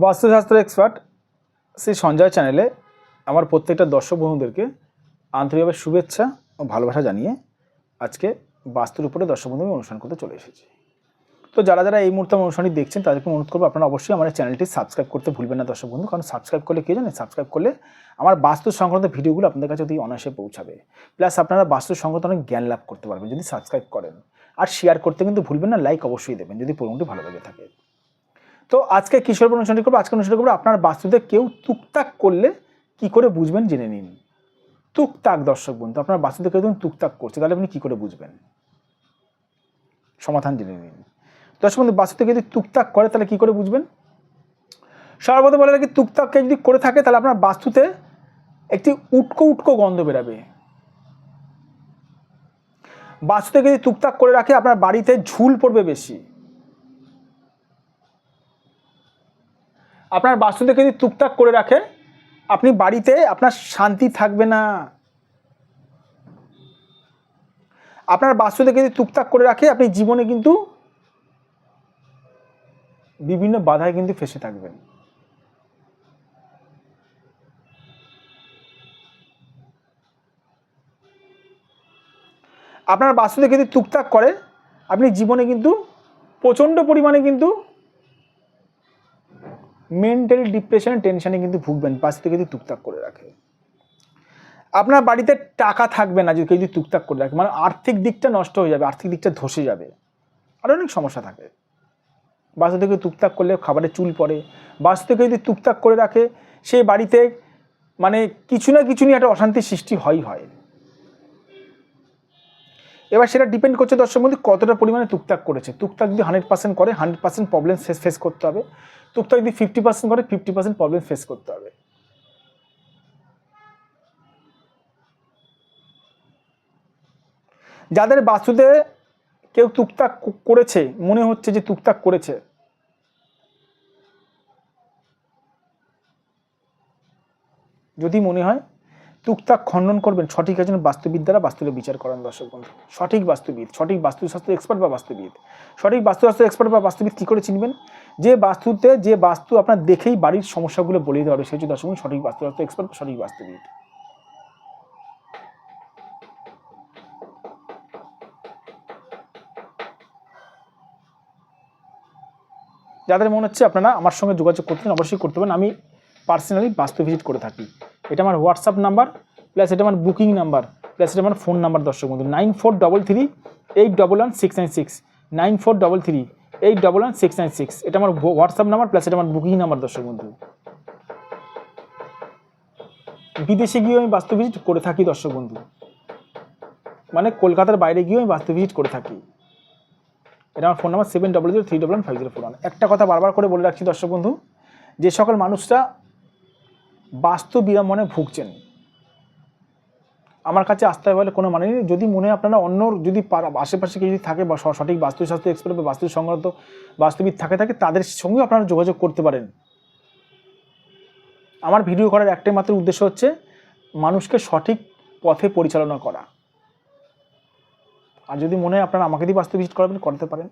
বাস্তুশাস্ত্র এক্সপার্ট শ্রী সঞ্জয় চ্যানেলে আমার প্রত্যেকটা দর্শক বন্ধুদেরকে আন্তরিকভাবে শুভেচ্ছা ও ভালোবাসা জানিয়ে আজকে বাস্তুর উপরে দর্শক বন্ধু অনুষ্ঠান করতে চলে এসেছি। তো যারা যারা এই মুহূর্তে অনুষ্ঠানটি দেখছেন তাদেরকে অনুরোধ করবো আপনারা অবশ্যই আমার চ্যানেলটি সাবস্ক্রাইব করতে ভুলবেন না দর্শক বন্ধু, কারণ সাবস্ক্রাইব করলে কে জানে, সাবস্ক্রাইব করলে আমার বাস্তু সংক্রান্ত ভিডিওগুলো আপনাদের কাছে অতি অনায়াসে পৌঁছাবে, প্লাস আপনারা বাস্তু সংক্রান্ত অনেক জ্ঞান লাভ করতে পারবেন যদি সাবস্ক্রাইব করেন। আর শেয়ার করতে কিন্তু ভুলবেন না, লাইক অবশ্যই দেবেন যদি প্রোগ্রামটি ভালো লেগে থাকে। তো আজকে কিশোর অনুষ্ঠানটি করবো, আজকে অনুষ্ঠানটি করবো আপনার বাস্তুতে কেউ টুকটাক করলে কি করে বুঝবেন জেনে নিন। টুকটাক দর্শক বন্ধু, আপনার বাস্তুতে কেউ যখন টুকটাক করছে তাহলে আপনি কি করে বুঝবেন, সমাধান জেনে নিন। দর্শক বন্ধু, বাস্তুতে যদি টুকটাক করে তাহলে কি করে বুঝবেন? সর্বপ্রথম বলে রাখি, টুকটাককে যদি করে থাকে তাহলে আপনার বাস্তুতে একটি উটকো উটকো গন্ধ বেরাবে। বাস্তুতে যদি টুকটাক করে রাখে আপনার বাড়িতে ঝুল পড়বে বেশি। আপনার বাস্তুতে যদি টুকটাক করে রাখে আপনি বাড়িতে আপনার শান্তি থাকবে না। আপনার বাস্তুতে যদি টুকটাক করে রাখে আপনি জীবনে কিন্তু বিভিন্ন বাধায় কিন্তু ফেসে থাকবেন। আপনার বাস্তুতে যদি টুকটাক করে আপনি জীবনে কিন্তু প্রচণ্ড পরিমাণে কিন্তু মেন্টালি ডিপ্রেশন টেনশনে কিন্তু ভুগবেন বাস্তুতে যদি টুকটাক করে রাখে। আপনার বাড়িতে টাকা থাকবে না যদি টুকটাক করে রাখে, মানে আর্থিক দিকটা নষ্ট হয়ে যাবে, আর্থিক দিকটা ধসে যাবে, আর অনেক সমস্যা থাকে। বাস্তু থেকে টুকটাক করলে খাবারে চুল পড়ে। বাস্তু থেকে যদি টুকটাক করে রাখে সেই বাড়িতে মানে কিছু না কিছু নিয়ে একটা অশান্তির সৃষ্টি হয়। এবার সেটা ডিপেন্ড করছে দর্শক বন্ধু কতটা পরিমাণে টুকটাক করেছে। টুকটাক যদি 100% করে 100% প্রবলেম ফেস করতে হবে। টুকটাক যদি 50% করে 50% প্রবলেম ফেস করতে হবে। যাদের বাস্তুতে কেউ টুকটাক করেছে, মনে হচ্ছে যে টুকটাক করেছে, যদি মনে হয় টুকটাক খণ্ডন করবেন, সঠিক একজন বাস্তুবিদ দ্বারা বাস্তুর বিচার করেন দর্শক বন্ধু। সঠিক বাস্তুবিদ, সঠিক বাস্তুশাস্ত্র এক্সপার্ট বা বাস্তুবিদ। সঠিক বাস্তুশাস্ত্র এক্সপার্ট বা বাস্তুবিদ কী করে চিনবেন? যে বাস্তু আপনার দেখেই বাড়ির সমস্যাগুলো বলে দিতে পারবে সেই হচ্ছে দর্শক বন্ধু সঠিক বাস্তুশাস্ত্র এক্সপার্ট, সঠিক বাস্তুবিদ। যাদের মনে হচ্ছে আপনারা আমার সঙ্গে যোগাযোগ করতেন অবশ্যই করতে পারেন। আমি পার্সোনালি বাস্তু ভিজিট করে থাকি। এটা আমার হোয়াটসঅ্যাপ নাম্বার, প্লাস এটা আমার বুকিং নাম্বার, প্লাস এটা আমার ফোন নাম্বার দর্শক বন্ধু 9433811696 9433811696। এটা আমার হোয়াটসঅ্যাপ নাম্বার, প্লাস এটা আমার বুকিং নাম্বার দর্শক বন্ধু। বিদেশে গিয়েও আমি বাস্তু ভিজিট করে থাকি দর্শক বন্ধু, মানে কলকাতার বাইরে গিয়েও আমি বাস্তু ভিজিট করে থাকি। এটা আমার ফোন নাম্বার 7003115041। একটা কথা বারবার করে বলে রাখছি দর্শক বন্ধু, যে সকল মানুষরা বাস্তু বিড়ম্বনে ভুগছেন আমার কাছে আসতে হবে বলে কোনো মানে নেই। যদি মনে হয় আপনারা অন্য যদি আশেপাশে কেউ যদি থাকে বা সঠিক বাস্তুশাস্ত্র এক্সপার্ট বা বাস্তু সংক্রান্ত বাস্তুবিদ থাকে তাদের সঙ্গেও আপনারা যোগাযোগ করতে পারেন। আমার ভিডিও করার একটাই মাত্র উদ্দেশ্য হচ্ছে মানুষকে সঠিক পথে পরিচালনা করা। আর যদি মনে হয় আপনারা আমাকে দিয়ে বাস্তু ভিজিট করাবেন, করতে পারেন।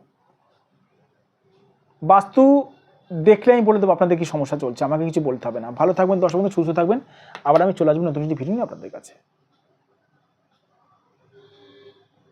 বাস্তু দেখলে আমি বলে দেবো আপনাদের কি সমস্যা চলছে, আমাকে কিছু বলতে হবে না। ভালো থাকবেন দর্শক বন্ধু, সুস্থ থাকবেন। আবার আমি চলে আসবো নতুন কিছু ভিডিও নিয়ে আপনাদের কাছে।